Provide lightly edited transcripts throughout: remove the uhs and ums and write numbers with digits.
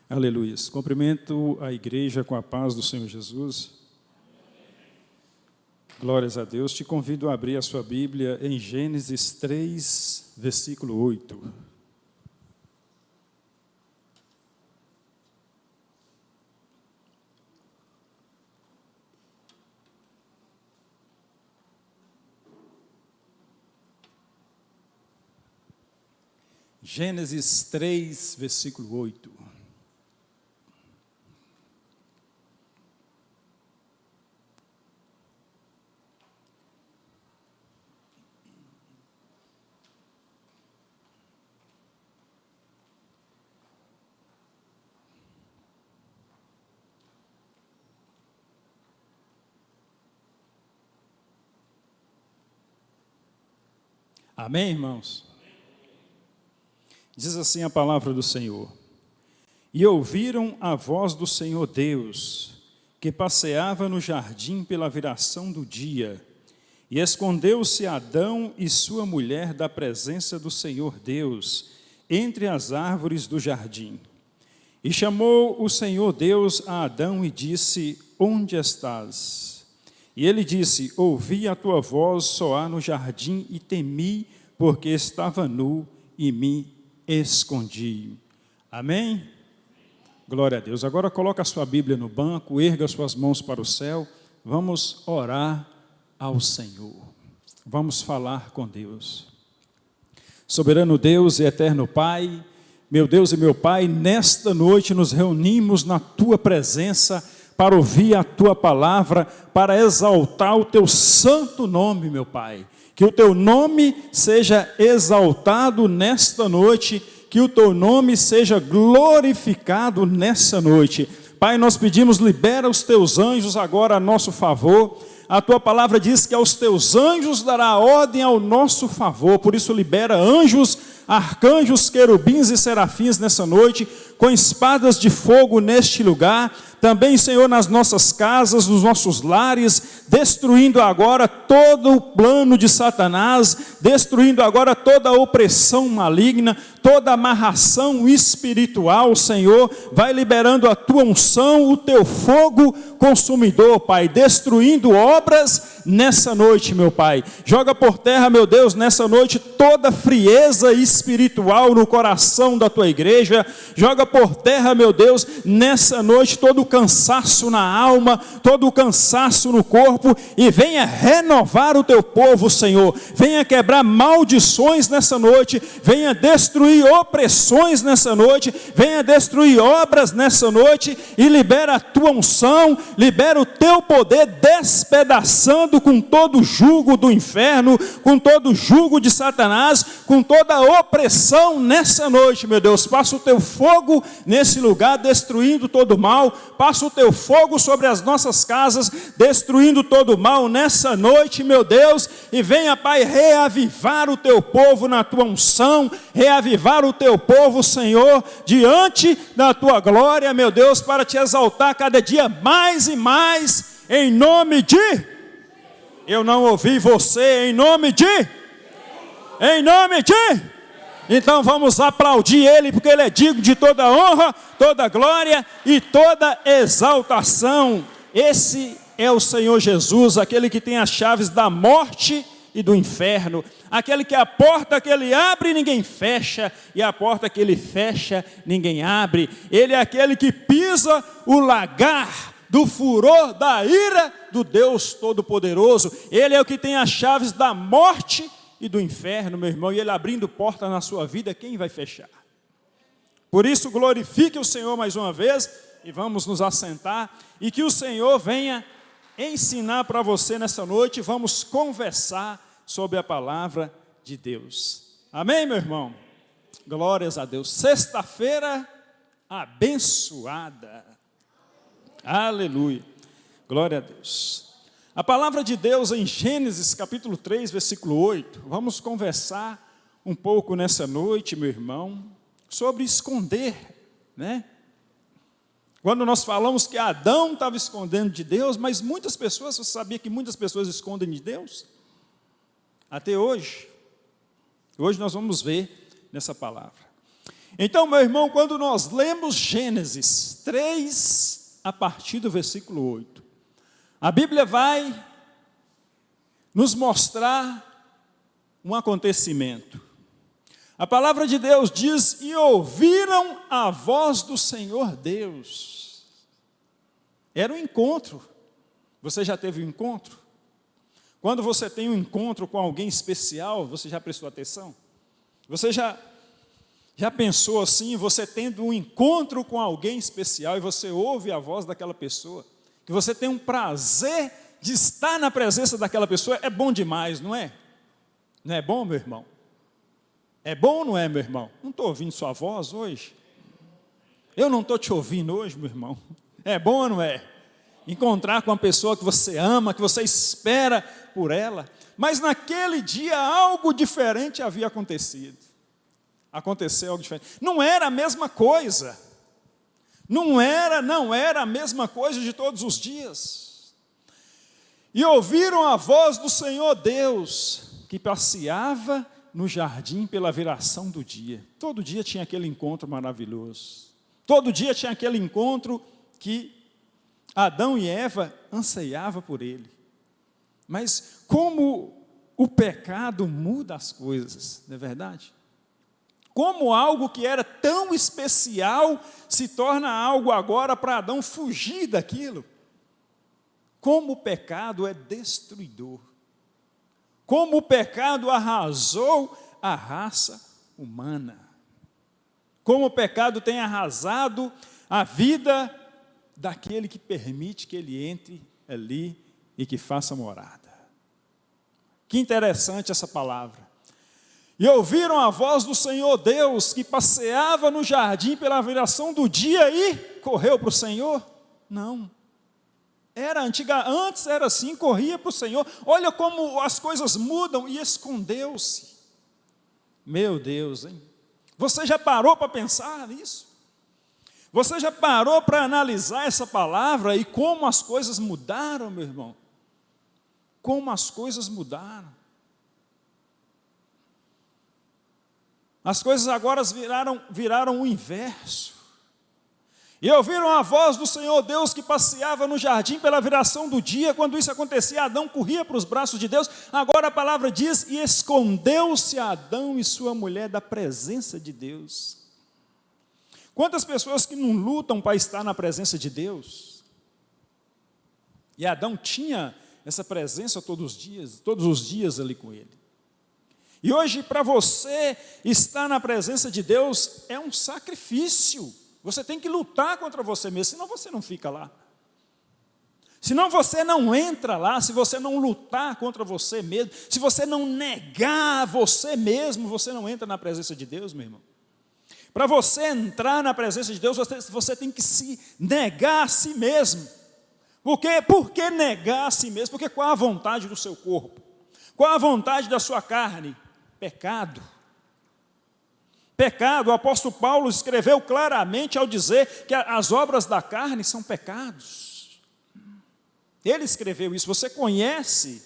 Aleluia. Cumprimento a igreja com a paz do Senhor Jesus. Glórias a Deus. Te convido a abrir a sua Bíblia em Gênesis 3, versículo 8. Gênesis 3, versículo 8. Amém, irmãos? Diz assim a palavra do Senhor: E ouviram a voz do Senhor Deus, que passeava no jardim pela viração do dia, e escondeu-se Adão e sua mulher da presença do Senhor Deus, entre as árvores do jardim. E chamou o Senhor Deus a Adão e disse: Onde estás? E ele disse: Ouvi a tua voz soar no jardim e temi, porque estava nu e me escondi. Amém? Glória a Deus. Agora coloca a sua Bíblia no banco, erga suas mãos para o céu. Vamos orar ao Senhor. Vamos falar com Deus. Soberano Deus e eterno Pai, meu Deus e meu Pai, nesta noite nos reunimos na tua presença para ouvir a tua palavra, para exaltar o teu santo nome, meu Pai. Que o teu nome seja exaltado nesta noite, que o teu nome seja glorificado nessa noite. Pai, nós pedimos, libera os teus anjos agora a nosso favor. A tua palavra diz que aos teus anjos dará ordem ao nosso favor, por isso libera anjos, arcanjos, querubins e serafins nessa noite, com espadas de fogo neste lugar, também, Senhor, nas nossas casas, nos nossos lares, destruindo agora todo o plano de Satanás, destruindo agora toda a opressão maligna, toda amarração espiritual, Senhor, vai liberando a tua unção, o teu fogo consumidor, Pai, destruindo obras nessa noite, meu Pai. Joga por terra, meu Deus, nessa noite toda frieza espiritual no coração da tua igreja. Joga por terra, meu Deus, nessa noite todo o cansaço na alma, todo o cansaço no corpo, e venha renovar o teu povo, Senhor. Venha quebrar maldições nessa noite, venha destruir opressões nessa noite, venha destruir obras nessa noite, e libera a tua unção, libera o teu poder, despedaçando com todo o jugo do inferno, com todo o jugo de Satanás, com toda a opressão nessa noite, meu Deus. Passa o teu fogo nesse lugar, destruindo todo o mal. Passa o teu fogo sobre as nossas casas, destruindo todo o mal nessa noite, meu Deus. E venha, Pai, reavivar o teu povo na tua unção, reavivar o teu povo, Senhor, diante da tua glória, meu Deus, para te exaltar cada dia mais e mais, em nome de... Eu não ouvi você, em nome de... Em nome de... Então vamos aplaudir Ele, porque Ele é digno de toda honra, toda glória e toda exaltação. Esse é o Senhor Jesus, aquele que tem as chaves da morte e do inferno, aquele que a porta que Ele abre, ninguém fecha, e a porta que Ele fecha, ninguém abre. Ele é aquele que pisa o lagar do furor da ira do Deus Todo-Poderoso. Ele é o que tem as chaves da morte e do inferno, meu irmão, e Ele abrindo porta na sua vida, quem vai fechar? Por isso, glorifique o Senhor mais uma vez, e vamos nos assentar, e que o Senhor venha ensinar para você nessa noite. Vamos conversar sobre a palavra de Deus. Amém, meu irmão? Glórias a Deus. Sexta-feira abençoada. Aleluia. Glória a Deus. A palavra de Deus em Gênesis capítulo 3, versículo 8. Vamos conversar um pouco nessa noite, meu irmão, sobre esconder, né? Quando nós falamos que Adão estava escondendo de Deus, mas muitas pessoas, você sabia que muitas pessoas escondem de Deus? Até hoje. Hoje nós vamos ver nessa palavra. Então, meu irmão, quando nós lemos Gênesis 3, a partir do versículo 8, a Bíblia vai nos mostrar um acontecimento. A palavra de Deus diz: e ouviram a voz do Senhor Deus. Era um encontro. Você já teve um encontro? Quando você tem um encontro com alguém especial, você já prestou atenção? Você já pensou assim, você tendo um encontro com alguém especial e você ouve a voz daquela pessoa, que você tem um prazer de estar na presença daquela pessoa, é bom demais, não é? Não é bom, meu irmão? É bom ou não é, meu irmão? Não estou ouvindo sua voz hoje? Eu não estou te ouvindo hoje, meu irmão? É bom ou não é? Encontrar com uma pessoa que você ama, que você espera por ela. Mas naquele dia algo diferente havia acontecido. Aconteceu algo diferente. Não era a mesma coisa. Não era a mesma coisa de todos os dias. E ouviram a voz do Senhor Deus, que passeava no jardim pela viração do dia. Todo dia tinha aquele encontro maravilhoso. Todo dia tinha aquele encontro que Adão e Eva anseiavam por ele. Mas como o pecado muda as coisas, não é verdade? Como algo que era tão especial se torna algo agora para Adão fugir daquilo. Como o pecado é destruidor. Como o pecado arrasou a raça humana. Como o pecado tem arrasado a vida daquele que permite que ele entre ali e que faça morada. Que interessante essa palavra. E ouviram a voz do Senhor Deus, que passeava no jardim pela viração do dia e correu para o Senhor? Não. Antes era assim, corria para o Senhor. Olha como as coisas mudam, e escondeu-se. Meu Deus, hein? Você já parou para pensar nisso? Você já parou para analisar essa palavra e como as coisas mudaram, meu irmão? Como as coisas mudaram. As coisas agora viraram o inverso. E ouviram a voz do Senhor Deus que passeava no jardim pela viração do dia. Quando isso acontecia, Adão corria para os braços de Deus. Agora a palavra diz: e escondeu-se Adão e sua mulher da presença de Deus. Quantas pessoas que não lutam para estar na presença de Deus? E Adão tinha essa presença todos os dias ali com ele. E hoje, para você estar na presença de Deus, é um sacrifício. Você tem que lutar contra você mesmo, senão você não fica lá. Senão você não entra lá, se você não lutar contra você mesmo, se você não negar você mesmo, você não entra na presença de Deus, meu irmão. Para você entrar na presença de Deus, você tem que se negar a si mesmo. Por quê? Por que negar a si mesmo? Porque qual a vontade do seu corpo? Qual a vontade da sua carne? Pecado. Pecado, o apóstolo Paulo escreveu claramente ao dizer que as obras da carne são pecados. Ele escreveu isso. Você conhece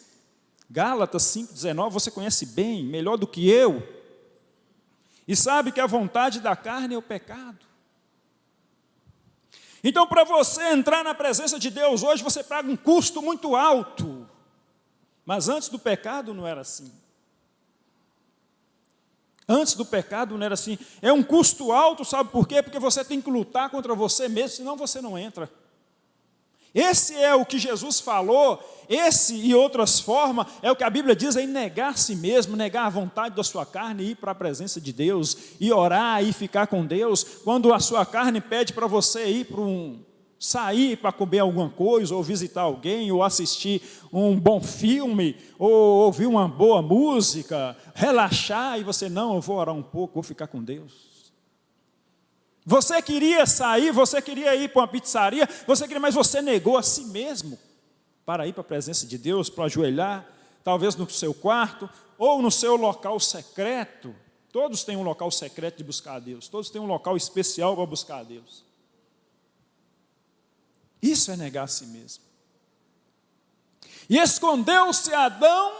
Gálatas 5,19, você conhece bem, melhor do que eu. E sabe que a vontade da carne é o pecado. Então, para você entrar na presença de Deus hoje, você paga um custo muito alto. Mas antes do pecado não era assim. Antes do pecado não era assim. É um custo alto, sabe por quê? Porque você tem que lutar contra você mesmo, senão você não entra. Esse é o que Jesus falou, esse e outras formas, é o que a Bíblia diz, é negar a si mesmo, negar a vontade da sua carne e ir para a presença de Deus, e orar e ficar com Deus. Quando a sua carne pede para você ir para sair para comer alguma coisa, ou visitar alguém, ou assistir um bom filme, ou ouvir uma boa música, relaxar, e você, não, eu vou orar um pouco, vou ficar com Deus. Você queria sair, você queria ir para uma pizzaria, mas você negou a si mesmo para ir para a presença de Deus, para ajoelhar, talvez no seu quarto, ou no seu local secreto. Todos têm um local secreto de buscar a Deus, todos têm um local especial para buscar a Deus. Isso é negar a si mesmo. E escondeu-se Adão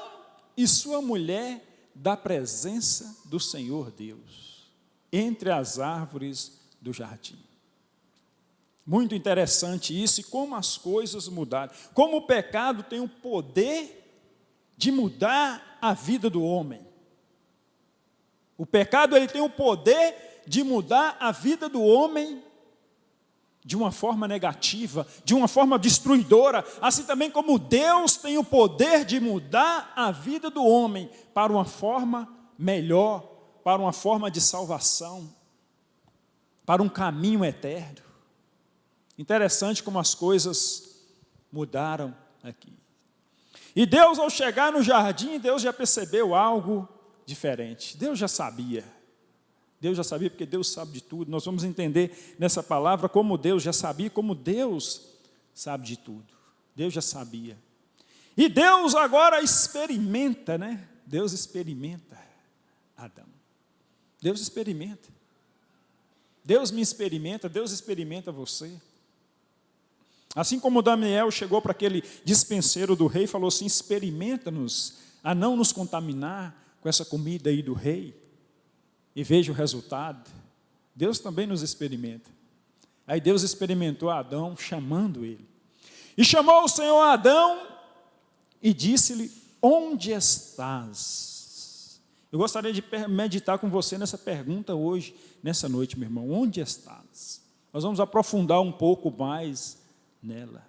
e sua mulher da presença do Senhor Deus. entre as árvores do jardim. Muito interessante isso, e como as coisas mudaram. Como o pecado tem o poder de mudar a vida do homem. O pecado ele tem o poder de mudar a vida do homem de uma forma negativa, de uma forma destruidora, assim também como Deus tem o poder de mudar a vida do homem para uma forma melhor, para uma forma de salvação, para um caminho eterno. Interessante como as coisas mudaram aqui. E Deus, ao chegar no jardim, Deus já percebeu algo diferente. Deus já sabia. Deus já sabia, porque Deus sabe de tudo. Nós vamos entender nessa palavra como Deus já sabia, como Deus sabe de tudo. Deus já sabia. E Deus agora experimenta, né? Deus experimenta Adão. Deus experimenta. Deus me experimenta, Deus experimenta você. Assim como Daniel chegou para aquele dispenseiro do rei e falou assim, experimenta-nos a não nos contaminar com essa comida aí do rei, e veja o resultado. Deus também nos experimenta. Aí Deus experimentou Adão, chamando ele. E chamou o Senhor Adão e disse-lhe, onde estás? Eu gostaria de meditar com você nessa pergunta hoje, nessa noite, meu irmão. Onde estás? Nós vamos aprofundar um pouco mais nela.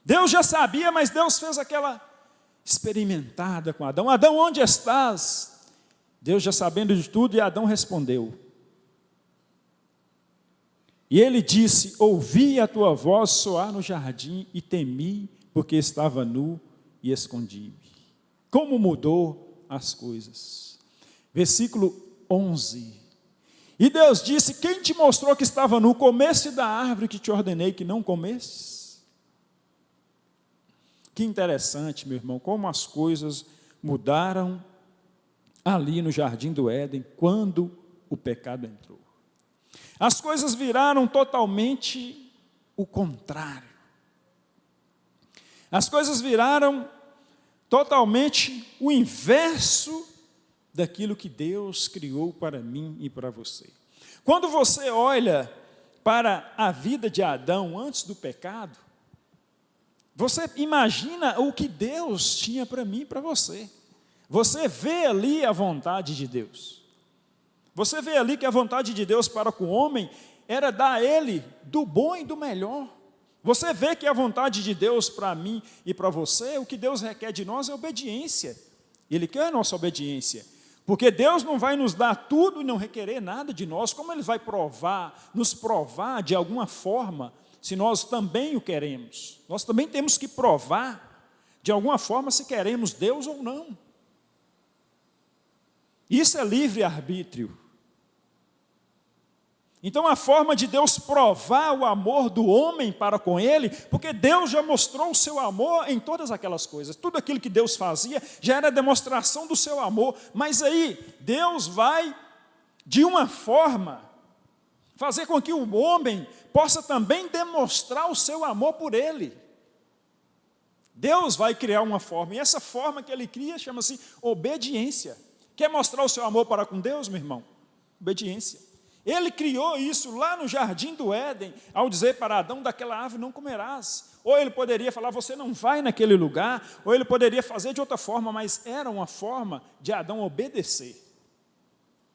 Deus já sabia, mas Deus fez aquela experimentada com Adão. Adão, onde estás? Deus já sabendo de tudo, e Adão respondeu. E ele disse, ouvi a tua voz soar no jardim e temi, porque estava nu e escondi-me. Como mudou as coisas. Versículo 11. E Deus disse, quem te mostrou que estava nu? Comeste da árvore que te ordenei que não comestes? Que interessante, meu irmão, como as coisas mudaram ali no jardim do Éden, quando o pecado entrou. As coisas viraram totalmente o contrário. As coisas viraram totalmente o inverso daquilo que Deus criou para mim e para você. Quando você olha para a vida de Adão antes do pecado, você imagina o que Deus tinha para mim e para você. Você vê ali a vontade de Deus. Você vê ali que a vontade de Deus para com o homem era dar a ele do bom e do melhor. Você vê que a vontade de Deus para mim e para você, o que Deus requer de nós é obediência. Ele quer a nossa obediência. Porque Deus não vai nos dar tudo e não requerer nada de nós. Como Ele vai nos provar de alguma forma, se nós também o queremos? Nós também temos que provar de alguma forma se queremos Deus ou não. Isso é livre-arbítrio. Então a forma de Deus provar o amor do homem para com ele, porque Deus já mostrou o seu amor em todas aquelas coisas. Tudo aquilo que Deus fazia já era demonstração do seu amor. Mas aí Deus vai, de uma forma, fazer com que o homem possa também demonstrar o seu amor por ele. Deus vai criar uma forma, e essa forma que Ele cria chama-se obediência. Quer mostrar o seu amor para com Deus, meu irmão? Obediência. Ele criou isso lá no jardim do Éden, ao dizer para Adão, daquela árvore não comerás. Ou ele poderia falar, você não vai naquele lugar, ou ele poderia fazer de outra forma, mas era uma forma de Adão obedecer.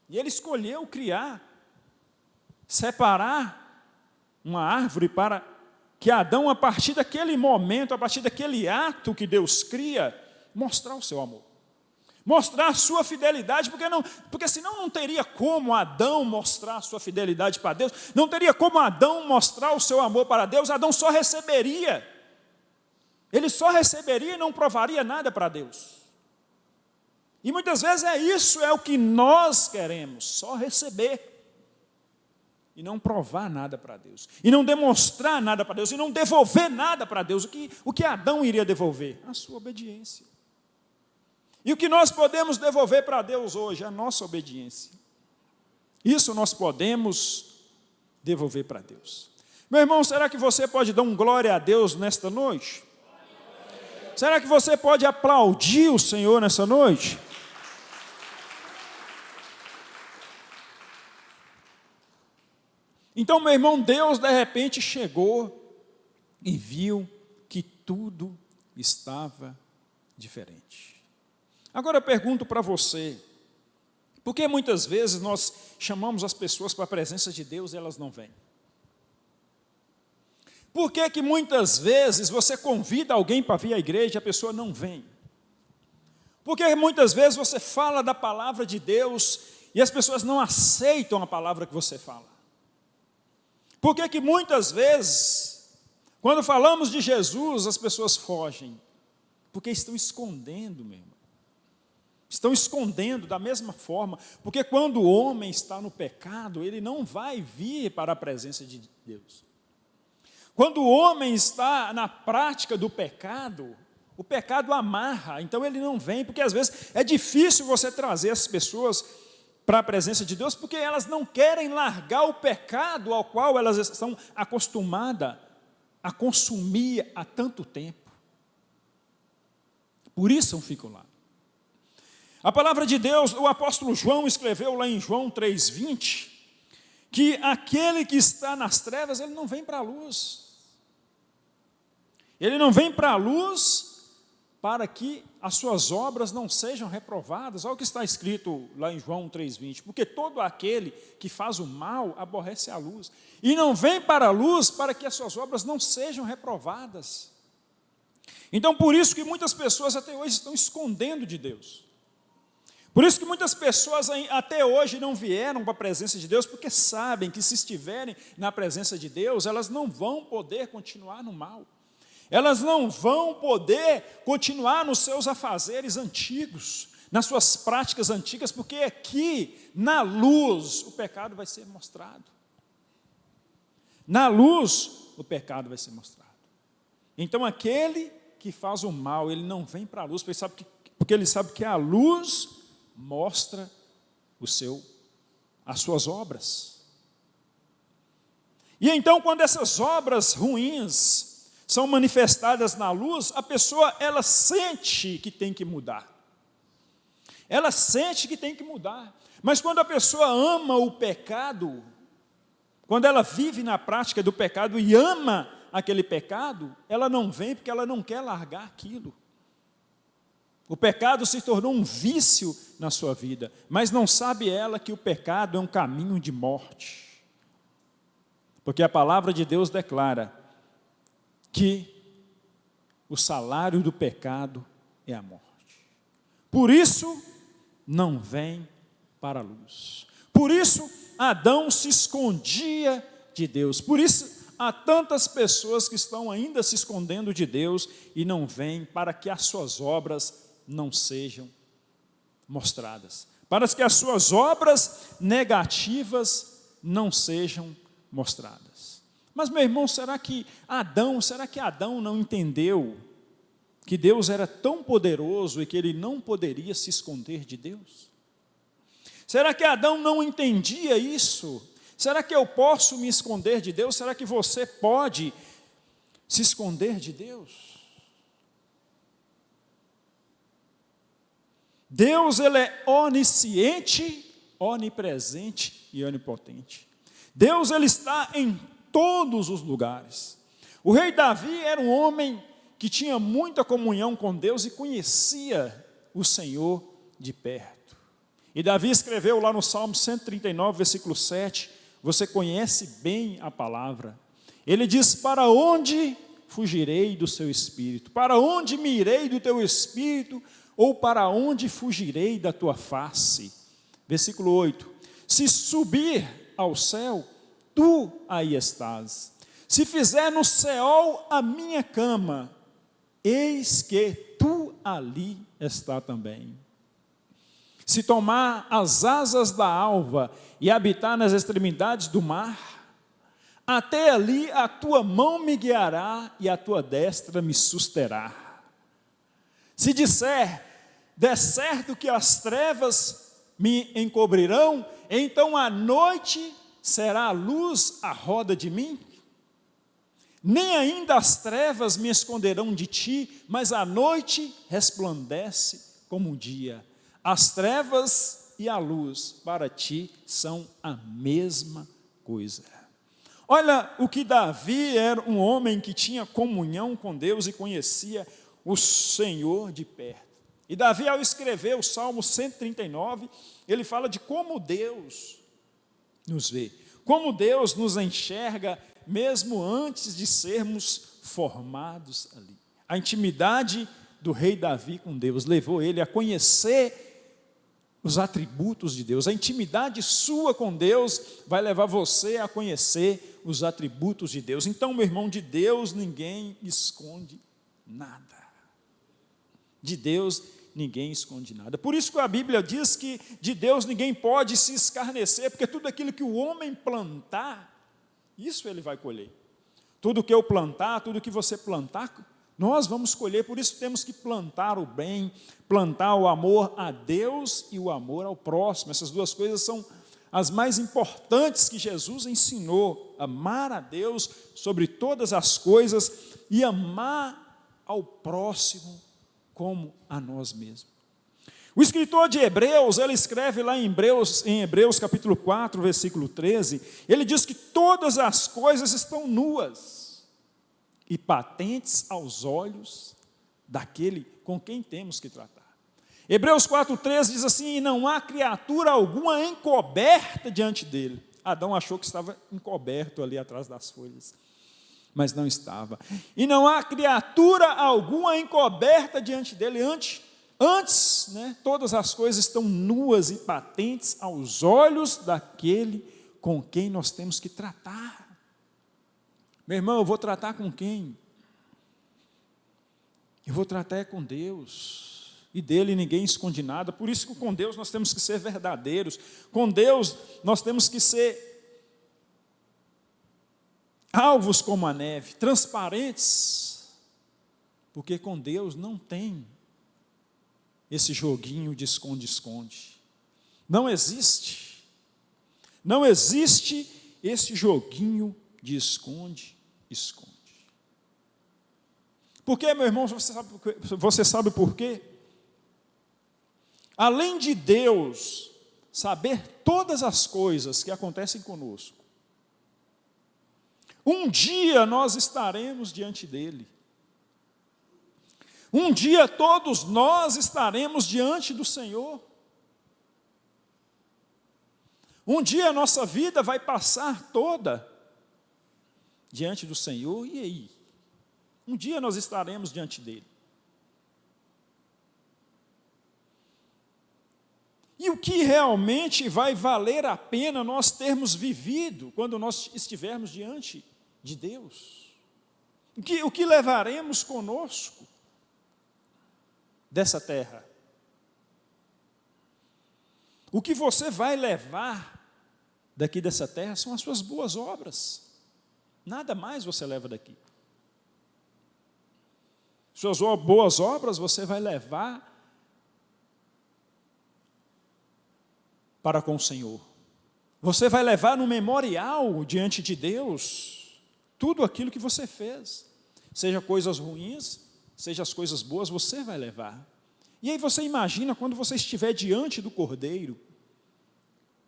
E ele escolheu criar, separar uma árvore para que Adão, a partir daquele momento, a partir daquele ato que Deus cria, mostrar o seu amor. Mostrar a sua fidelidade, porque senão não teria como Adão mostrar a sua fidelidade para Deus, não teria como Adão mostrar o seu amor para Deus. Adão só receberia, ele só receberia e não provaria nada para Deus. E muitas vezes isso é o que nós queremos, só receber, e não provar nada para Deus, e não demonstrar nada para Deus, e não devolver nada para Deus. O que Adão iria devolver? A sua obediência. E o que nós podemos devolver para Deus hoje? A nossa obediência. Isso nós podemos devolver para Deus. Meu irmão, será que você pode dar um glória a Deus nesta noite? Será que você pode aplaudir o Senhor nessa noite? Então, meu irmão, Deus de repente chegou e viu que tudo estava diferente. Agora eu pergunto para você, por que muitas vezes nós chamamos as pessoas para a presença de Deus e elas não vêm? Por que que muitas vezes você convida alguém para vir à igreja e a pessoa não vem? Por que muitas vezes você fala da palavra de Deus e as pessoas não aceitam a palavra que você fala? Por que que muitas vezes, quando falamos de Jesus, as pessoas fogem? Porque estão escondendo, meu irmão. Estão escondendo da mesma forma, porque quando o homem está no pecado, ele não vai vir para a presença de Deus. Quando o homem está na prática do pecado, o pecado amarra, então ele não vem, porque às vezes é difícil você trazer as pessoas para a presença de Deus, porque elas não querem largar o pecado ao qual elas estão acostumadas a consumir há tanto tempo. Por isso não ficam lá. A palavra de Deus, o apóstolo João escreveu lá em João 3,20, que aquele que está nas trevas, ele não vem para a luz. Ele não vem para a luz para que as suas obras não sejam reprovadas. Olha o que está escrito lá em João 3,20. Porque todo aquele que faz o mal aborrece a luz. E não vem para a luz para que as suas obras não sejam reprovadas. Então, por isso que muitas pessoas até hoje estão escondendo de Deus. Por isso que muitas pessoas até hoje não vieram para a presença de Deus, porque sabem que se estiverem na presença de Deus, elas não vão poder continuar no mal. Elas não vão poder continuar nos seus afazeres antigos, nas suas práticas antigas, porque aqui, na luz, o pecado vai ser mostrado. Na luz, o pecado vai ser mostrado. Então, aquele que faz o mal, ele não vem para a luz, porque ele sabe que a luz mostra as suas obras. E então, quando essas obras ruins são manifestadas na luz, a pessoa, ela sente que tem que mudar. Ela sente que tem que mudar. Mas quando a pessoa ama o pecado, quando ela vive na prática do pecado e ama aquele pecado, ela não vem porque ela não quer largar aquilo. O pecado se tornou um vício na sua vida, mas não sabe ela que o pecado é um caminho de morte. Porque a palavra de Deus declara que o salário do pecado é a morte. Por isso, não vem para a luz. Por isso, Adão se escondia de Deus. Por isso, há tantas pessoas que estão ainda se escondendo de Deus e não vêm para que as suas obras não sejam mostradas. Para que as suas obras negativas não sejam mostradas. Mas, meu irmão, será que Adão não entendeu que Deus era tão poderoso e que ele não poderia se esconder de Deus? Será que Adão não entendia isso? Será que eu posso me esconder de Deus? Será que você pode se esconder de Deus? Deus, ele é onisciente, onipresente e onipotente. Deus, ele está em todos os lugares. O rei Davi era um homem que tinha muita comunhão com Deus e conhecia o Senhor de perto. E Davi escreveu lá no Salmo 139, versículo 7, você conhece bem a palavra. Ele diz, para onde fugirei do seu espírito? Para onde me irei do teu espírito? Ou para onde fugirei da tua face? Versículo 8, se subir ao céu, tu aí estás. Se fizer no céu a minha cama, eis que tu ali está também. Se tomar as asas da alva e habitar nas extremidades do mar, até ali a tua mão me guiará e a tua destra me susterá. Se disser, de certo que as trevas me encobrirão, então a noite será a luz à roda de mim? Nem ainda as trevas me esconderão de ti, mas a noite resplandece como um dia. As trevas e a luz para ti são a mesma coisa. Olha o que Davi era, um homem que tinha comunhão com Deus e conhecia o Senhor de perto. E Davi, ao escrever o Salmo 139, ele fala de como Deus nos vê, como Deus nos enxerga mesmo antes de sermos formados ali. A intimidade do rei Davi com Deus levou ele a conhecer os atributos de Deus. A intimidade sua com Deus vai levar você a conhecer os atributos de Deus. Então, meu irmão, de Deus ninguém esconde nada. De Deus ninguém esconde nada. Por isso que a Bíblia diz que de Deus ninguém pode se escarnecer, porque tudo aquilo que o homem plantar, isso ele vai colher. Tudo que eu plantar, tudo que você plantar, nós vamos colher. Por isso temos que plantar o bem, plantar o amor a Deus e o amor ao próximo. Essas duas coisas são as mais importantes que Jesus ensinou: amar a Deus sobre todas as coisas e amar ao próximo como a nós mesmos. O escritor de Hebreus, ele escreve lá em Hebreus capítulo 4, versículo 13, ele diz que todas as coisas estão nuas e patentes aos olhos daquele com quem temos que tratar. Hebreus 4,13 diz assim: e não há criatura alguma encoberta diante dele. Adão achou que estava encoberto ali atrás das folhas, mas não estava. E não há criatura alguma encoberta diante dele. Antes, todas as coisas estão nuas e patentes aos olhos daquele com quem nós temos que tratar. Meu irmão, eu vou tratar com quem? Eu vou tratar com Deus. E dele ninguém esconde nada. Por isso que com Deus nós temos que ser verdadeiros. Com Deus nós temos que ser alvos como a neve, transparentes. Porque com Deus não tem esse joguinho de esconde-esconde. Não existe. Não existe esse joguinho de esconde-esconde. Por quê, meu irmão? Você sabe por quê? Além de Deus saber todas as coisas que acontecem conosco, um dia nós estaremos diante dele. Um dia todos nós estaremos diante do Senhor. Um dia a nossa vida vai passar toda diante do Senhor, e aí? Um dia nós estaremos diante dele. E o que realmente vai valer a pena nós termos vivido quando nós estivermos diante de Deus? O que levaremos conosco dessa terra? O que você vai levar daqui dessa terra são as suas boas obras. Nada mais você leva daqui. Suas boas obras você vai levar para com o Senhor. Você vai levar no memorial diante de Deus tudo aquilo que você fez. Seja coisas ruins, seja as coisas boas, você vai levar. E aí você imagina quando você estiver diante do Cordeiro,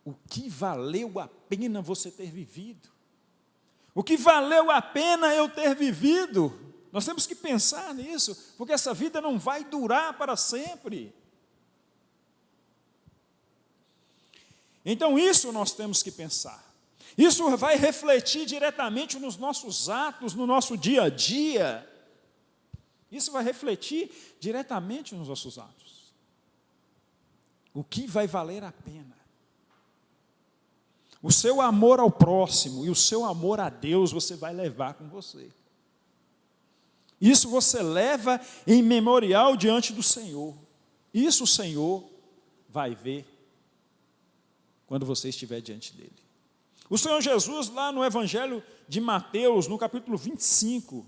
o que valeu a pena você ter vivido. O que valeu a pena eu ter vivido. Nós temos que pensar nisso, porque essa vida não vai durar para sempre. Então isso nós temos que pensar. Isso vai refletir diretamente nos nossos atos, no nosso dia a dia. Isso vai refletir diretamente nos nossos atos. O que vai valer a pena? O seu amor ao próximo e o seu amor a Deus você vai levar com você. Isso você leva em memorial diante do Senhor. Isso o Senhor vai ver quando você estiver diante dele. O Senhor Jesus, lá no Evangelho de Mateus, no capítulo 25,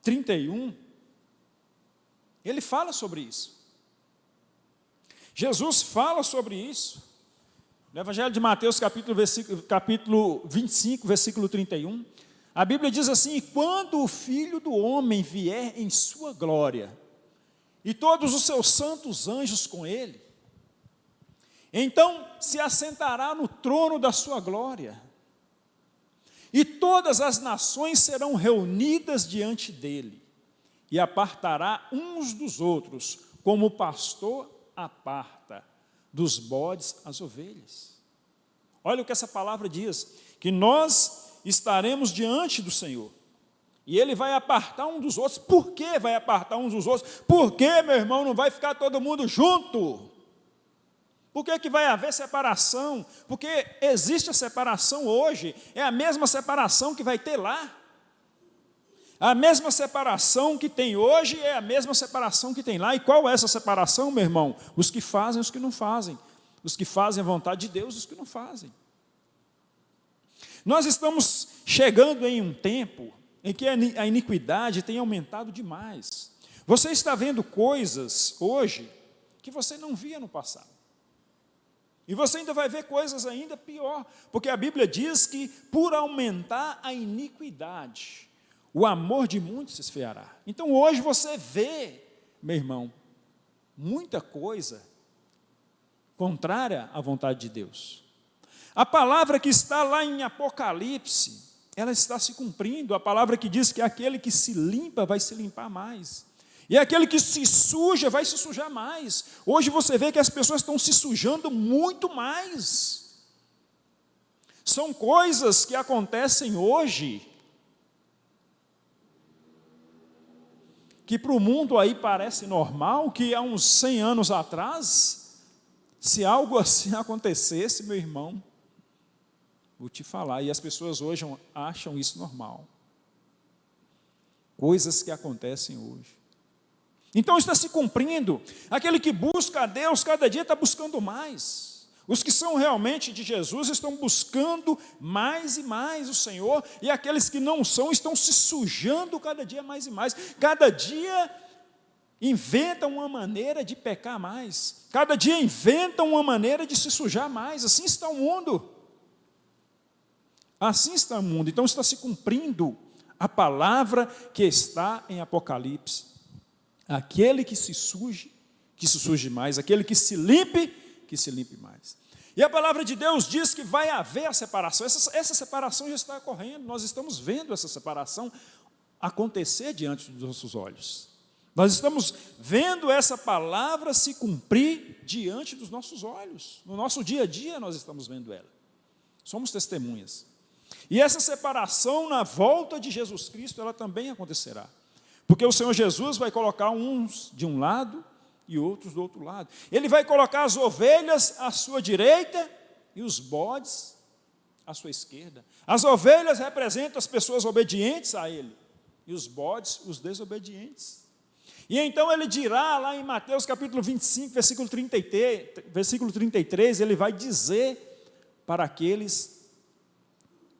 31, ele fala sobre isso. Jesus fala sobre isso. No Evangelho de Mateus, capítulo 25, versículo 31, a Bíblia diz assim: quando o Filho do Homem vier em sua glória, e todos os seus santos anjos com ele, então se assentará no trono da sua glória, E todas as nações serão reunidas diante dele, e apartará uns dos outros, como o pastor aparta dos bodes as ovelhas. Olha o que essa palavra diz, que nós estaremos diante do Senhor, e Ele vai apartar um dos outros. Por que vai apartar uns dos outros? Porque, meu irmão, não vai ficar todo mundo junto? Por que vai haver separação? Porque existe a separação hoje, é a mesma separação que vai ter lá. A mesma separação que tem hoje é a mesma separação que tem lá. E qual é essa separação, meu irmão? Os que fazem e os que não fazem. Os que fazem a vontade de Deus e os que não fazem. Nós estamos chegando em um tempo em que a iniquidade tem aumentado demais. Você está vendo coisas hoje que você não via no passado. E você ainda vai ver coisas ainda pior, porque a Bíblia diz que por aumentar a iniquidade, o amor de muitos se esfriará. Então hoje você vê, meu irmão, muita coisa contrária à vontade de Deus. A palavra que está lá em Apocalipse, ela está se cumprindo. A palavra que diz que aquele que se limpa vai se limpar mais. E aquele que se suja vai se sujar mais. Hoje você vê que as pessoas estão se sujando muito mais. São coisas que acontecem hoje, que para o mundo aí parece normal, que há uns 100 anos atrás, se algo assim acontecesse, meu irmão, vou te falar, e as pessoas hoje acham isso normal. Coisas que acontecem hoje. Então está se cumprindo. Aquele que busca a Deus, cada dia está buscando mais. Os que são realmente de Jesus estão buscando mais e mais o Senhor, e aqueles que não são estão se sujando cada dia mais e mais. Cada dia inventam uma maneira de pecar mais. Cada dia inventam uma maneira de se sujar mais. Assim está o mundo. Assim está o mundo. Então está se cumprindo a palavra que está em Apocalipse. Aquele que se suje mais. Aquele que se limpe mais. E a palavra de Deus diz que vai haver a separação. Essa separação já está ocorrendo. Nós estamos vendo essa separação acontecer diante dos nossos olhos. Nós estamos vendo essa palavra se cumprir diante dos nossos olhos. No nosso dia a dia nós estamos vendo ela. Somos testemunhas. E essa separação na volta de Jesus Cristo, ela também acontecerá. Porque o Senhor Jesus vai colocar uns de um lado e outros do outro lado. Ele vai colocar as ovelhas à sua direita e os bodes à sua esquerda. As ovelhas representam as pessoas obedientes a Ele, e os bodes, os desobedientes. E então ele dirá lá em Mateus capítulo 25, versículo 33, ele vai dizer para aqueles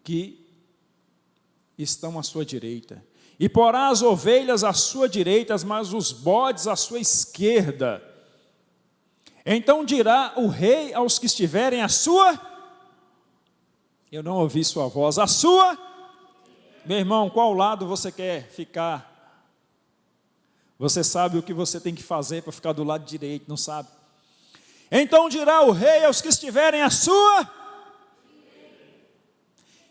que estão à sua direita: e porá as ovelhas à sua direita, mas os bodes à sua esquerda. Então dirá o rei aos que estiverem à sua... Eu não ouvi sua voz. À sua... Meu irmão, qual lado você quer ficar? Você sabe o que você tem que fazer para ficar do lado direito, não sabe? Então dirá o rei aos que estiverem à sua...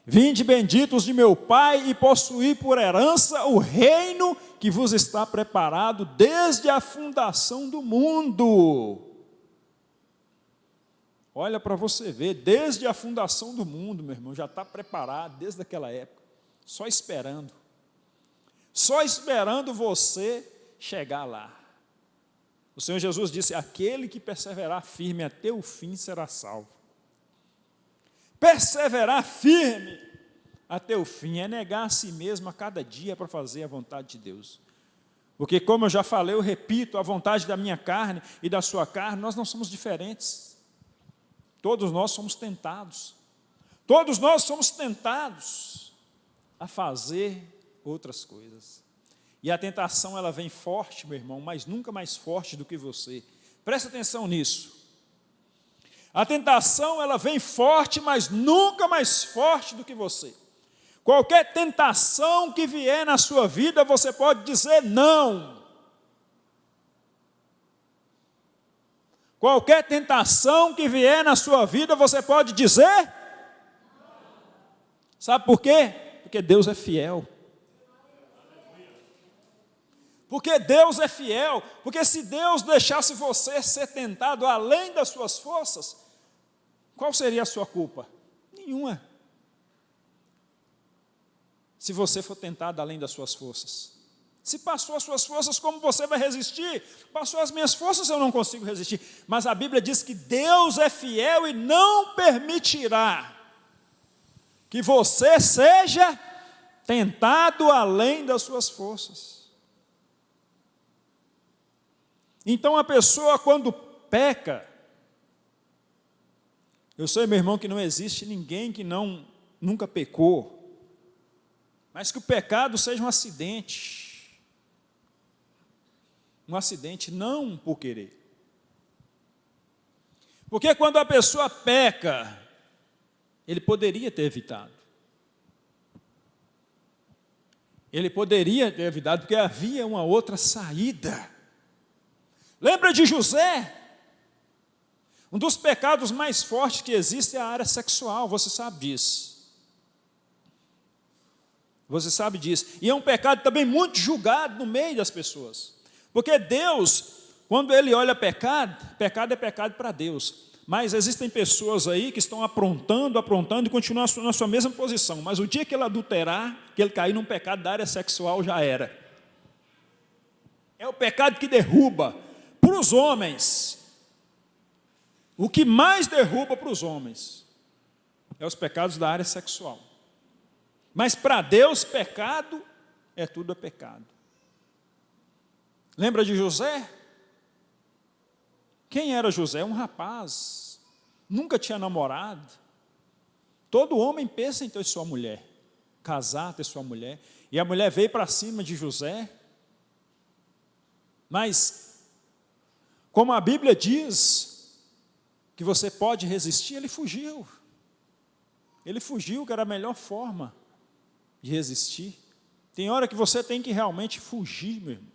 Vinde benditos de meu Pai e possuí por herança o reino que vos está preparado desde a fundação do mundo. Olha para você ver, desde a fundação do mundo, meu irmão, já está preparado desde aquela época, só esperando você chegar lá. O Senhor Jesus disse: aquele que perseverar firme até o fim será salvo. Perseverar firme até o fim é negar a si mesmo a cada dia para fazer a vontade de Deus. Porque, como eu já falei, eu repito, a vontade da minha carne e da sua carne, nós não somos diferentes. Todos nós somos tentados. Todos nós somos tentados a fazer outras coisas. E a tentação, ela vem forte, meu irmão, mas nunca mais forte do que você. Presta atenção nisso. A tentação, ela vem forte, mas nunca mais forte do que você. Qualquer tentação que vier na sua vida, você pode dizer não. Qualquer tentação que vier na sua vida, você pode dizer não. Sabe por quê? Porque Deus é fiel. Porque Deus é fiel. Porque se Deus deixasse você ser tentado além das suas forças, qual seria a sua culpa? Nenhuma. Se você for tentado além das suas forças. Se passou as suas forças, como você vai resistir? Passou as minhas forças, eu não consigo resistir. Mas a Bíblia diz que Deus é fiel e não permitirá que você seja tentado além das suas forças. Então a pessoa quando peca, eu sei, meu irmão, que não existe ninguém que nunca pecou, mas que o pecado seja um acidente não por querer. Porque quando a pessoa peca, ele poderia ter evitado. Ele poderia ter evitado, porque havia uma outra saída. Lembra de José? Um dos pecados mais fortes que existe é a área sexual, você sabe disso. Você sabe disso. E é um pecado também muito julgado no meio das pessoas. Porque Deus, quando Ele olha pecado, pecado é pecado para Deus. Mas existem pessoas aí que estão aprontando e continuam na sua mesma posição. Mas o dia que ele adulterar, que ele cair num pecado da área sexual, já era. É o pecado que derruba. Para os homens, o que mais derruba para os homens é os pecados da área sexual. Mas para Deus, pecado é tudo pecado. Lembra de José? Quem era José? Um rapaz, nunca tinha namorado. Todo homem pensa em ter sua mulher, casar, ter sua mulher. E a mulher veio para cima de José. Mas, como a Bíblia diz que você pode resistir, ele fugiu. Ele fugiu, que era a melhor forma de resistir. Tem hora que você tem que realmente fugir, meu irmão.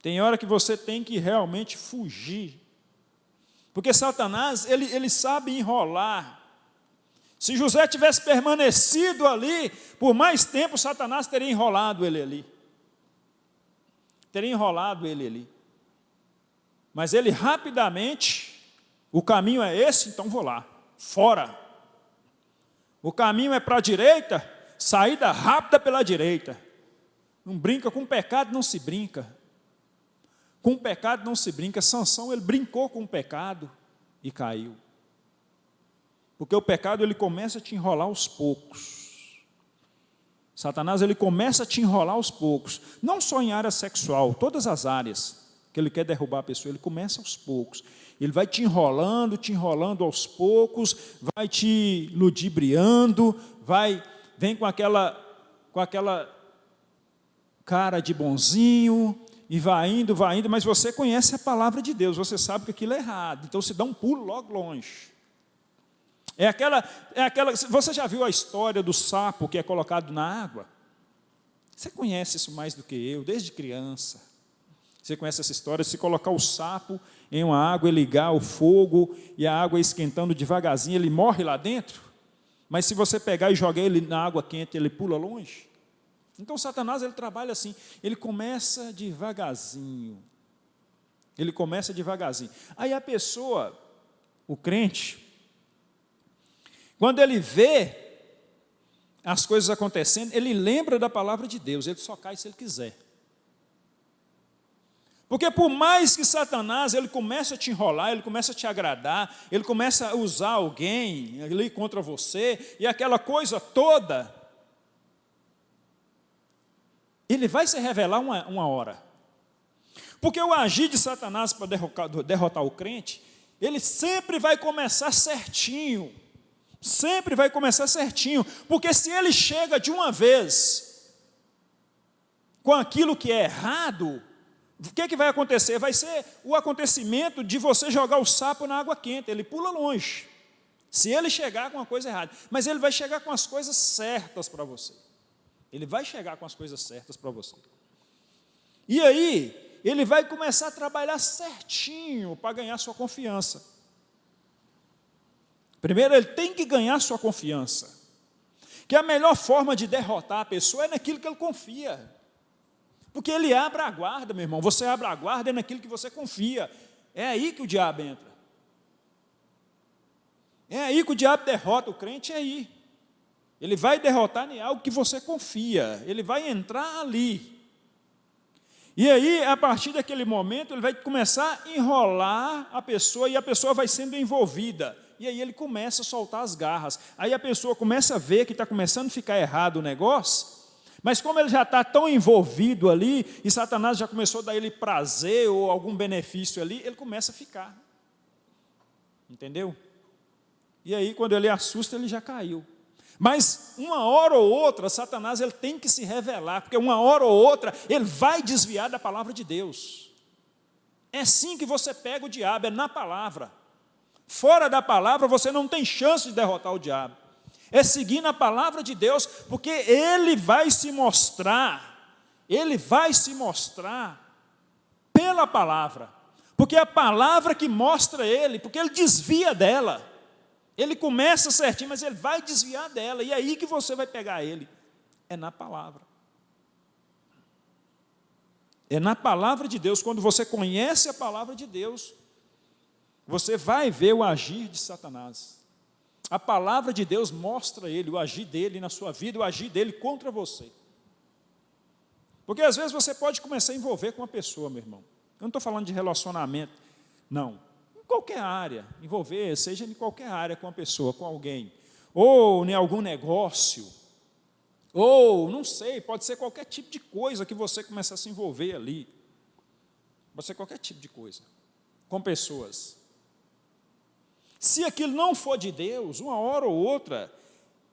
Tem hora que você tem que realmente fugir. Porque Satanás, ele sabe enrolar. Se José tivesse permanecido ali, por mais tempo, Satanás teria enrolado ele ali. Teria enrolado ele ali. Mas ele rapidamente, o caminho é esse, então vou lá, fora. O caminho é para a direita, saída rápida pela direita. Não brinca com o pecado, não se brinca. Com o pecado não se brinca. Sansão, ele brincou com o pecado e caiu. Porque o pecado, ele começa a te enrolar aos poucos. Satanás, ele começa a te enrolar aos poucos. Não só em área sexual, todas as áreas que ele quer derrubar a pessoa, ele começa aos poucos. Ele vai te enrolando aos poucos, vai te ludibriando, vem com aquela cara de bonzinho, e vai indo, mas você conhece a palavra de Deus, você sabe que aquilo é errado, então se dá um pulo logo longe. Você já viu a história do sapo que é colocado na água? Você conhece isso mais do que eu, desde criança. Você conhece essa história, se colocar o sapo em uma água e ligar o fogo, e a água esquentando devagarzinho, ele morre lá dentro, mas se você pegar e jogar ele na água quente, ele pula longe. Então Satanás, ele trabalha assim, ele começa devagarzinho. Aí a pessoa, o crente, quando ele vê as coisas acontecendo, ele lembra da palavra de Deus, ele só cai se ele quiser. Porque por mais que Satanás, ele começa a te enrolar, ele começa a te agradar, ele começa a usar alguém ali contra você, e aquela coisa toda, ele vai se revelar uma hora. Porque o agir de Satanás para derrotar o crente, ele sempre vai começar certinho. Sempre vai começar certinho. Porque se ele chega de uma vez com aquilo que é errado, o que vai acontecer? Vai ser o acontecimento de você jogar o sapo na água quente. Ele pula longe. Se ele chegar com uma coisa errada. Mas ele vai chegar com as coisas certas para você. Ele vai chegar com as coisas certas para você. E aí, ele vai começar a trabalhar certinho para ganhar sua confiança. Primeiro, ele tem que ganhar sua confiança. que a melhor forma de derrotar a pessoa é naquilo que ele confia. Porque ele abre a guarda, meu irmão. Você abre a guarda é naquilo que você confia. É aí que o diabo entra. É aí que o diabo derrota o crente, é aí. Ele vai derrotar em algo que você confia. Ele vai entrar ali. E aí, a partir daquele momento, ele vai começar a enrolar a pessoa e a pessoa vai sendo envolvida. E aí ele começa a soltar as garras. Aí a pessoa começa a ver que está começando a ficar errado o negócio, mas como ele já está tão envolvido ali, e Satanás já começou a dar ele prazer ou algum benefício ali, ele começa a ficar. Entendeu? E aí, quando ele assusta, ele já caiu. Mas uma hora ou outra, Satanás ele tem que se revelar, porque uma hora ou outra ele vai desviar da palavra de Deus. É assim que você pega o diabo, é na palavra. Fora da palavra você não tem chance de derrotar o diabo. É seguir a palavra de Deus, porque ele vai se mostrar pela palavra. Porque é a palavra que mostra ele, porque ele desvia dela. Ele começa certinho, mas ele vai desviar dela, e é aí que você vai pegar ele. É na palavra. É na palavra de Deus. Quando você conhece a palavra de Deus, você vai ver o agir de Satanás. A palavra de Deus mostra ele, o agir dele na sua vida, o agir dele contra você. Porque às vezes você pode começar a envolver com uma pessoa, meu irmão. Eu não estou falando de relacionamento, não. Em qualquer área, envolver, seja em qualquer área com uma pessoa, com alguém. Ou em algum negócio. Ou, não sei, pode ser qualquer tipo de coisa que você começa a se envolver ali. Pode ser qualquer tipo de coisa. Com pessoas. Se aquilo não for de Deus, uma hora ou outra,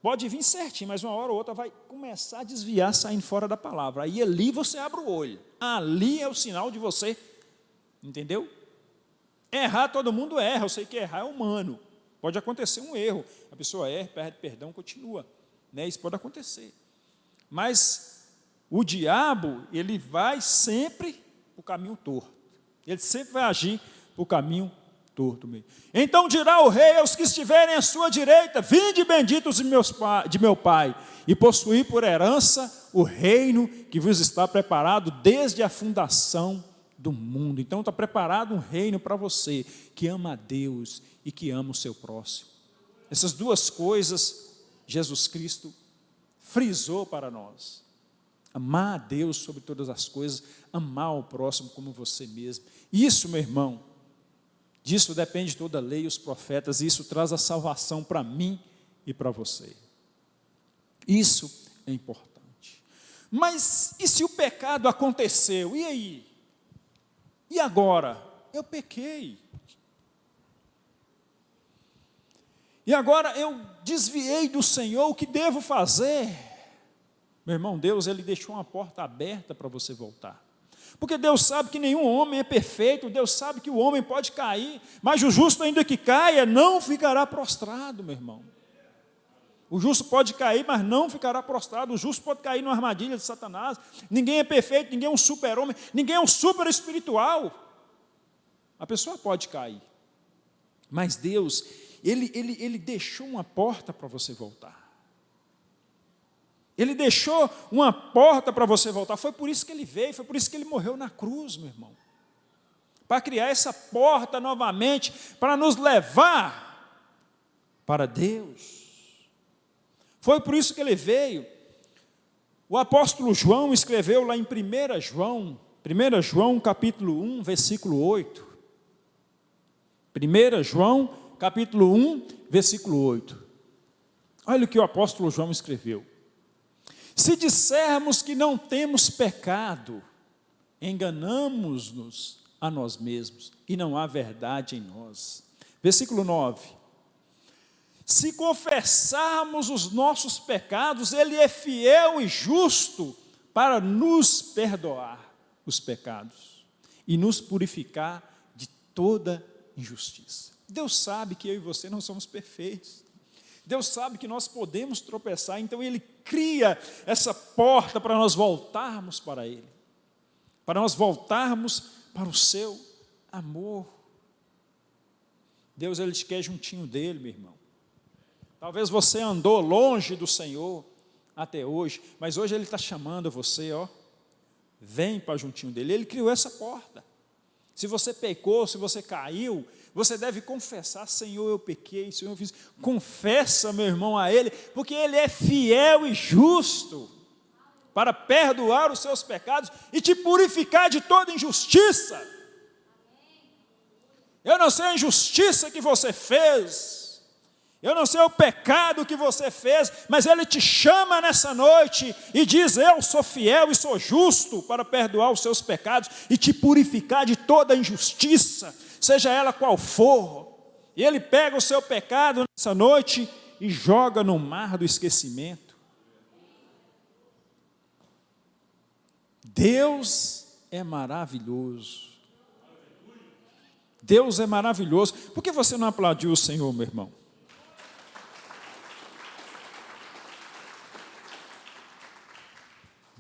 pode vir certinho, mas uma hora ou outra vai começar a desviar, saindo fora da palavra. Aí ali você abre o olho. Ali é o sinal de você, entendeu? Errar, todo mundo erra, eu sei que errar é humano. Pode acontecer um erro, a pessoa erra, perde perdão, continua. Né? Isso pode acontecer. Mas o diabo, ele vai sempre para o caminho torto. Ele sempre vai agir para o caminho torto mesmo. Então dirá o rei aos que estiverem à sua direita: vinde benditos de meu Pai, e possuí por herança o reino que vos está preparado desde a fundação do mundo. Então está preparado um reino para você que ama a Deus e que ama o seu próximo. Essas duas coisas Jesus Cristo frisou para nós: amar a Deus sobre todas as coisas, amar o próximo como você mesmo. Isso, meu irmão, disso depende toda a lei e os profetas, e isso traz a salvação para mim e para você. Isso é importante. Mas e se o pecado aconteceu? E aí? E agora? Eu pequei. E agora eu desviei do Senhor, o que devo fazer? Meu irmão, Deus ele deixou uma porta aberta para você voltar. Porque Deus sabe que nenhum homem é perfeito, Deus sabe que o homem pode cair, mas o justo, ainda que caia, não ficará prostrado, meu irmão. O justo pode cair, mas não ficará prostrado. O justo pode cair numa armadilha de Satanás. Ninguém é perfeito, ninguém é um super-homem, ninguém é um super espiritual. A pessoa pode cair, mas Deus, Ele deixou uma porta para você voltar. Ele deixou uma porta para você voltar. Foi por isso que Ele veio, foi por isso que Ele morreu na cruz, meu irmão. Para criar essa porta novamente, para nos levar para Deus. Foi por isso que Ele veio. O apóstolo João escreveu lá em 1 João capítulo 1, versículo 8. 1 João capítulo 1, versículo 8. Olha o que o apóstolo João escreveu. Se dissermos que não temos pecado, enganamos-nos a nós mesmos e não há verdade em nós. Versículo 9. Se confessarmos os nossos pecados, Ele é fiel e justo para nos perdoar os pecados e nos purificar de toda injustiça. Deus sabe que eu e você não somos perfeitos. Deus sabe que nós podemos tropeçar, então Ele cria essa porta para nós voltarmos para Ele, para nós voltarmos para o seu amor. Deus, Ele te quer juntinho dEle, meu irmão, Talvez você andou longe do Senhor até hoje, mas hoje Ele está chamando você, ó, vem para juntinho dEle. Ele criou essa porta. Se você pecou, se você caiu, você deve confessar: Senhor, eu pequei, Senhor, eu fiz. Confessa, meu irmão, a Ele, porque Ele é fiel e justo para perdoar os seus pecados e te purificar de toda injustiça. Eu não sei a injustiça que você fez, eu não sei o pecado que você fez, mas Ele te chama nessa noite e diz: eu sou fiel e sou justo para perdoar os seus pecados e te purificar de toda injustiça, seja ela qual for. E Ele pega o seu pecado nessa noite e joga no mar do esquecimento. Deus é maravilhoso. Deus é maravilhoso. Por que você não aplaudiu o Senhor, meu irmão?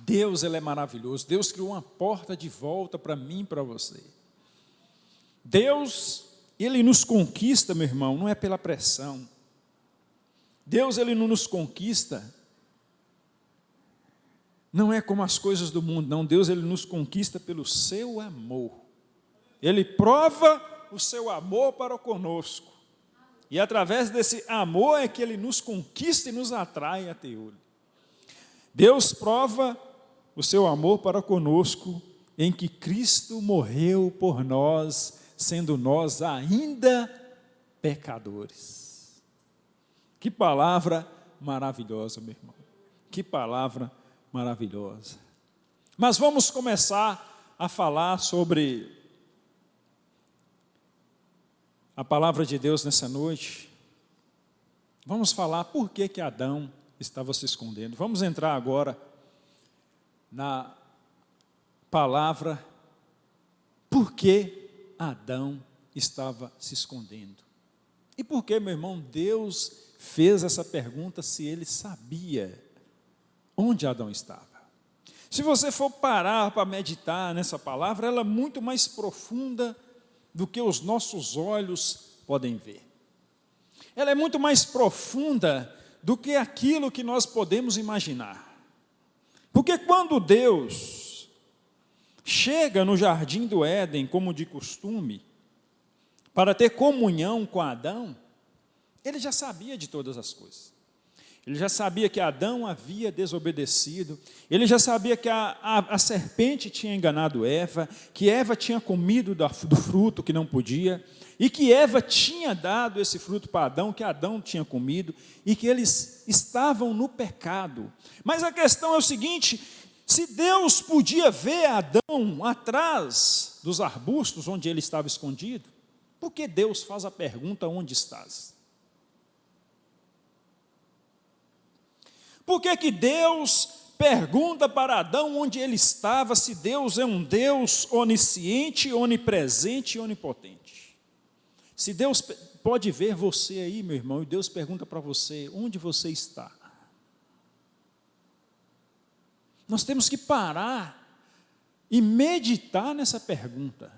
Deus, Ele é maravilhoso. Deus criou uma porta de volta para mim e para você. Deus, Ele nos conquista, meu irmão, não é pela pressão. Deus, Ele não nos conquista, não é como as coisas do mundo, não. Deus, Ele nos conquista pelo seu amor. Ele prova o seu amor para conosco. E através desse amor é que Ele nos conquista e nos atrai até Ele. Deus prova o seu amor para conosco em que Cristo morreu por nós, sendo nós ainda pecadores. Que palavra maravilhosa, meu irmão. Que palavra maravilhosa. Mas vamos começar a falar sobre a palavra de Deus nessa noite. Vamos falar por que Adão estava se escondendo. Vamos entrar agora na palavra por que Adão estava se escondendo. E por que, meu irmão, Deus fez essa pergunta se Ele sabia onde Adão estava? Se você for parar para meditar nessa palavra, ela é muito mais profunda do que os nossos olhos podem ver. Ela é muito mais profunda do que aquilo que nós podemos imaginar. Porque quando Deus chega no jardim do Éden, como de costume, para ter comunhão com Adão, Ele já sabia de todas as coisas. Ele já sabia que Adão havia desobedecido, ele já sabia que a serpente tinha enganado Eva, que Eva tinha comido do fruto que não podia, e que Eva tinha dado esse fruto para Adão, que Adão tinha comido, e que eles estavam no pecado. Mas a questão é o seguinte: se Deus podia ver Adão atrás dos arbustos onde ele estava escondido, por que Deus faz a pergunta: onde estás? Por que Deus pergunta para Adão onde ele estava, se Deus é um Deus onisciente, onipresente e onipotente? Se Deus pode ver você aí, meu irmão, e Deus pergunta para você: onde você está? Nós temos que parar e meditar nessa pergunta,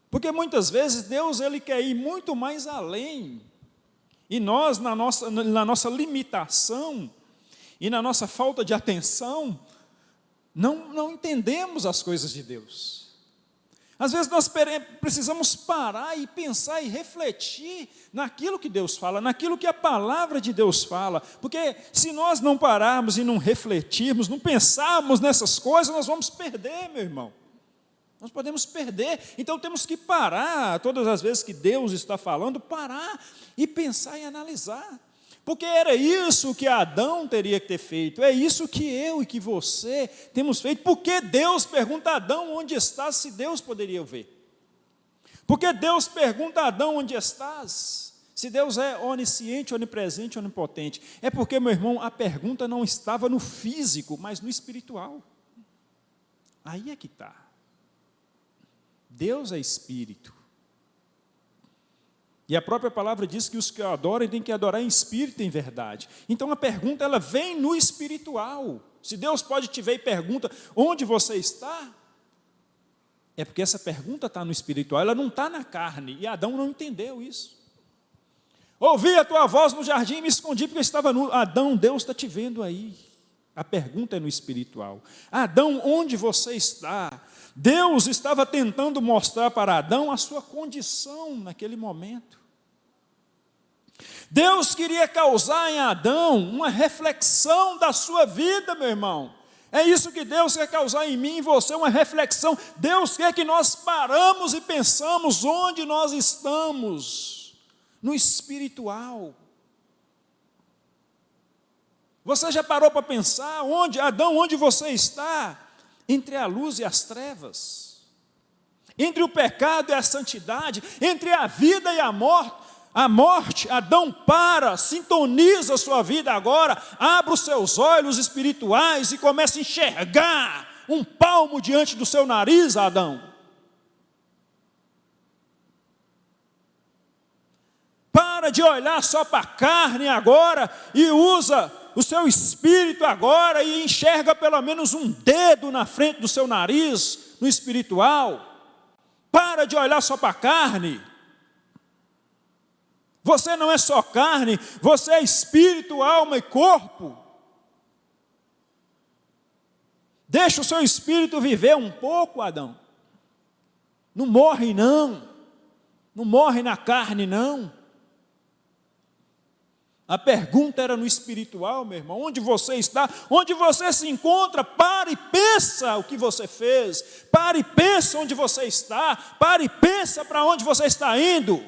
porque muitas vezes Deus, Ele quer ir muito mais além, e nós, na nossa limitação, e na nossa falta de atenção, não entendemos as coisas de Deus. Às vezes nós precisamos parar e pensar e refletir naquilo que Deus fala, naquilo que a palavra de Deus fala, porque se nós não pararmos e não refletirmos, não pensarmos nessas coisas, nós vamos perder, meu irmão. Nós podemos perder, então temos que parar, todas as vezes que Deus está falando, parar e pensar e analisar. Porque era isso que Adão teria que ter feito, é isso que eu e que você temos feito. Por que Deus pergunta a Adão onde estás, se Deus poderia ver? Por que Deus pergunta a Adão onde estás, se Deus é onisciente, onipresente, onipotente? É porque, meu irmão, a pergunta não estava no físico, mas no espiritual. Aí é que está. Deus é espírito. E a própria palavra diz que os que adoram têm que adorar em espírito e em verdade. Então a pergunta, ela vem no espiritual. Se Deus pode te ver e pergunta onde você está, é porque essa pergunta está no espiritual, ela não está na carne, e Adão não entendeu isso. Ouvi a tua voz no jardim e me escondi porque estava nu. Adão, Deus está te vendo aí. A pergunta é no espiritual. Adão, onde você está? Deus estava tentando mostrar para Adão a sua condição naquele momento. Deus queria causar em Adão uma reflexão da sua vida, meu irmão. É isso que Deus quer causar em mim e em você, uma reflexão. Deus quer que nós paramos e pensamos onde nós estamos, no espiritual. Você já parou para pensar, Adão, onde você está? Entre a luz e as trevas, entre o pecado e a santidade, entre a vida e a morte. Adão, sintoniza a sua vida agora, abra os seus olhos espirituais e comece a enxergar um palmo diante do seu nariz, Adão. Para de olhar só para a carne agora e usa o seu espírito agora e enxerga pelo menos um dedo na frente do seu nariz, no espiritual. Para de olhar só para a carne. Você não é só carne, você é espírito, alma e corpo. Deixa o seu espírito viver um pouco, Adão. Não morre não. Não morre na carne não. A pergunta era no espiritual, meu irmão. Onde você está? Onde você se encontra? Pare e pensa o que você fez. Pare e pensa onde você está. Pare e pensa para onde você está indo.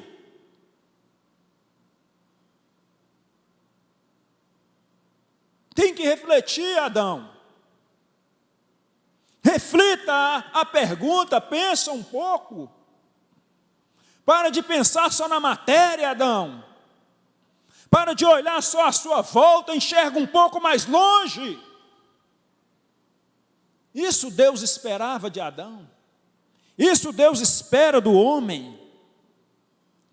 Tem que refletir, Adão. Reflita a pergunta, pensa um pouco. Para de pensar só na matéria, Adão. Para de olhar só à sua volta, enxerga um pouco mais longe. Isso Deus esperava de Adão. Isso Deus espera do homem.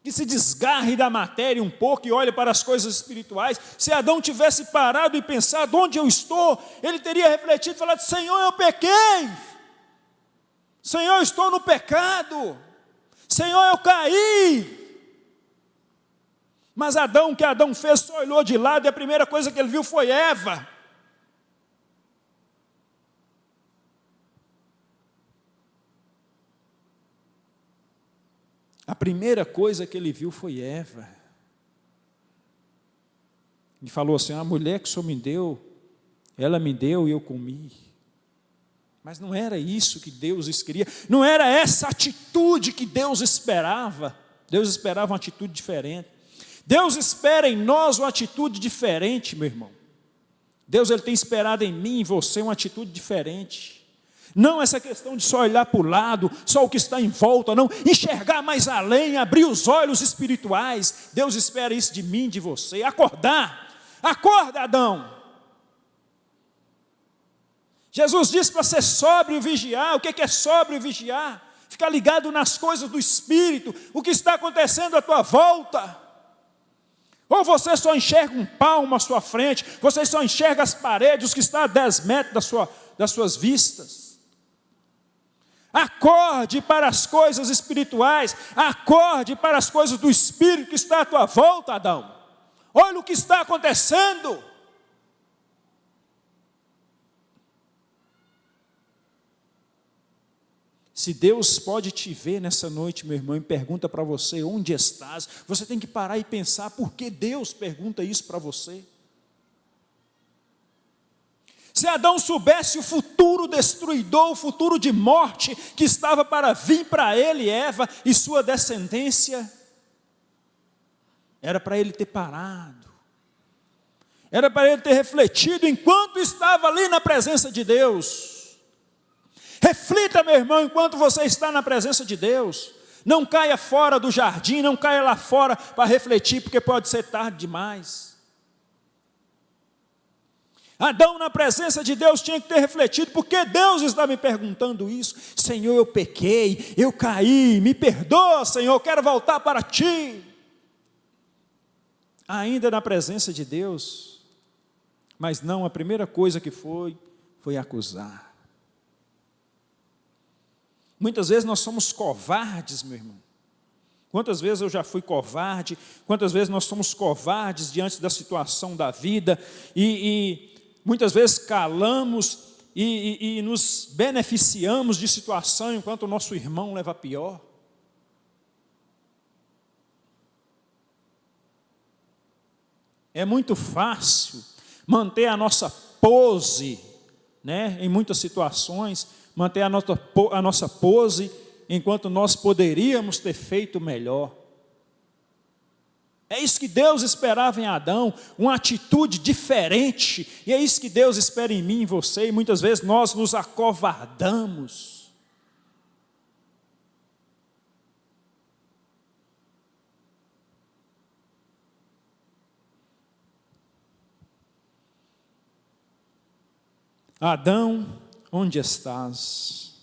Que se desgarre da matéria um pouco e olhe para as coisas espirituais. Se Adão tivesse parado e pensado onde eu estou, ele teria refletido e falado: Senhor, eu pequei. Senhor, eu estou no pecado. Senhor, eu caí. Mas Adão, o que Adão fez, só olhou de lado e a primeira coisa que ele viu foi Eva. A primeira coisa que ele viu foi Eva. E falou assim: a mulher que o Senhor me deu, ela me deu e eu comi. Mas não era isso que Deus queria, não era essa atitude que Deus esperava. Deus esperava uma atitude diferente. Deus espera em nós uma atitude diferente, meu irmão. Deus ele tem esperado em mim e em você uma atitude diferente. Não essa questão de só olhar para o lado, só o que está em volta, não. Enxergar mais além, abrir os olhos espirituais. Deus espera isso de mim, de você. Acordar. Acorda, Adão. Jesus disse para ser sóbrio e vigiar. O que é sóbrio e vigiar? Ficar ligado nas coisas do Espírito. O que está acontecendo à tua volta. Ou você só enxerga um palmo à sua frente, você só enxerga as paredes, os que estão a 10 metros das suas vistas. Acorde para as coisas espirituais, acorde para as coisas do Espírito que está à tua volta, Adão. Olha o que está acontecendo. Se Deus pode te ver nessa noite, meu irmão, e pergunta para você onde estás, você tem que parar e pensar por que Deus pergunta isso para você. Se Adão soubesse o futuro destruidor, o futuro de morte que estava para vir para ele, Eva e sua descendência, era para ele ter parado, era para ele ter refletido enquanto estava ali na presença de Deus. Reflita, meu irmão, enquanto você está na presença de Deus. Não caia fora do jardim, não caia lá fora para refletir, porque pode ser tarde demais. Adão, na presença de Deus, tinha que ter refletido, porque Deus está me perguntando isso. Senhor, eu pequei, eu caí, me perdoa, Senhor, eu quero voltar para Ti. Ainda na presença de Deus, mas não, a primeira coisa que foi acusar. Muitas vezes nós somos covardes, meu irmão. Quantas vezes eu já fui covarde, quantas vezes nós somos covardes diante da situação da vida, e muitas vezes calamos e nos beneficiamos de situação enquanto o nosso irmão leva pior. É muito fácil manter a nossa pose, né, em muitas situações, manter a nossa pose, enquanto nós poderíamos ter feito melhor. É isso que Deus esperava em Adão, uma atitude diferente, e é isso que Deus espera em mim e em você, e muitas vezes nós nos acovardamos. Adão, onde estás?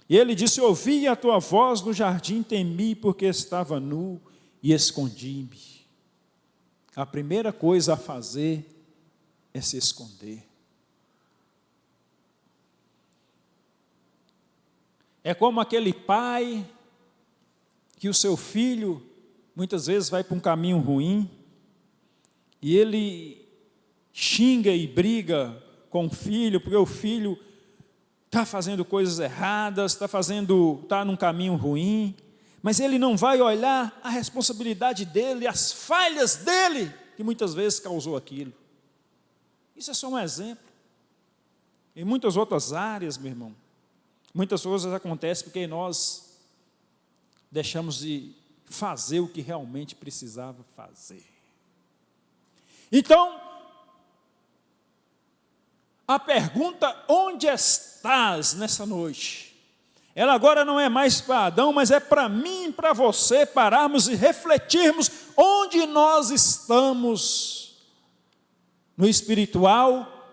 E ele disse: ouvi a tua voz no jardim, temi porque estava nu e escondi-me. A primeira coisa a fazer é se esconder. É como aquele pai que o seu filho muitas vezes vai para um caminho ruim e ele xinga e briga com o filho, porque o filho está fazendo coisas erradas, está num caminho ruim, mas ele não vai olhar a responsabilidade dele, as falhas dele, que muitas vezes causou aquilo. Isso é só um exemplo. Em muitas outras áreas, meu irmão, muitas coisas acontecem porque nós deixamos de fazer o que realmente precisava fazer. Então, a pergunta, onde estás nessa noite? Ela agora não é mais para Adão, mas é para mim e para você pararmos e refletirmos onde nós estamos, no espiritual,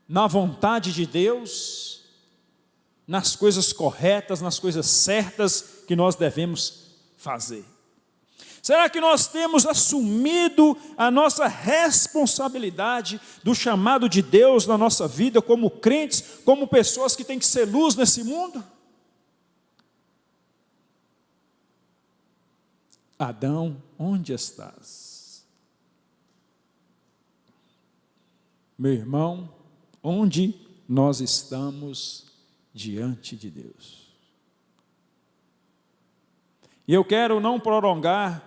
na vontade de Deus, nas coisas corretas, nas coisas certas que nós devemos fazer. Será que nós temos assumido a nossa responsabilidade do chamado de Deus na nossa vida como crentes, como pessoas que têm que ser luz nesse mundo? Adão, onde estás? Meu irmão, onde nós estamos diante de Deus? E eu quero não prolongar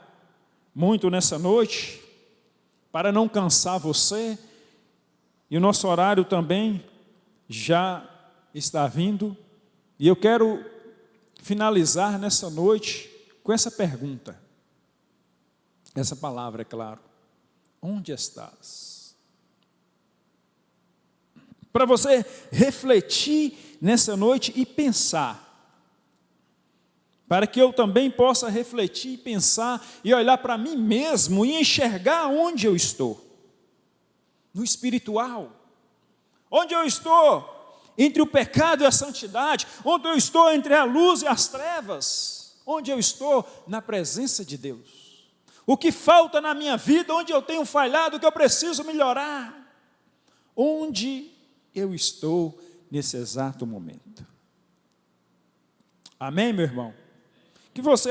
muito nessa noite, para não cansar você, e o nosso horário também já está vindo, e eu quero finalizar nessa noite com essa pergunta, essa palavra, é claro: onde estás? Para você refletir nessa noite e pensar, para que eu também possa refletir, pensar e olhar para mim mesmo e enxergar onde eu estou. No espiritual. Onde eu estou entre o pecado e a santidade. Onde eu estou entre a luz e as trevas. Onde eu estou na presença de Deus. O que falta na minha vida, onde eu tenho falhado, o que eu preciso melhorar. Onde eu estou nesse exato momento. Amém, meu irmão? Que você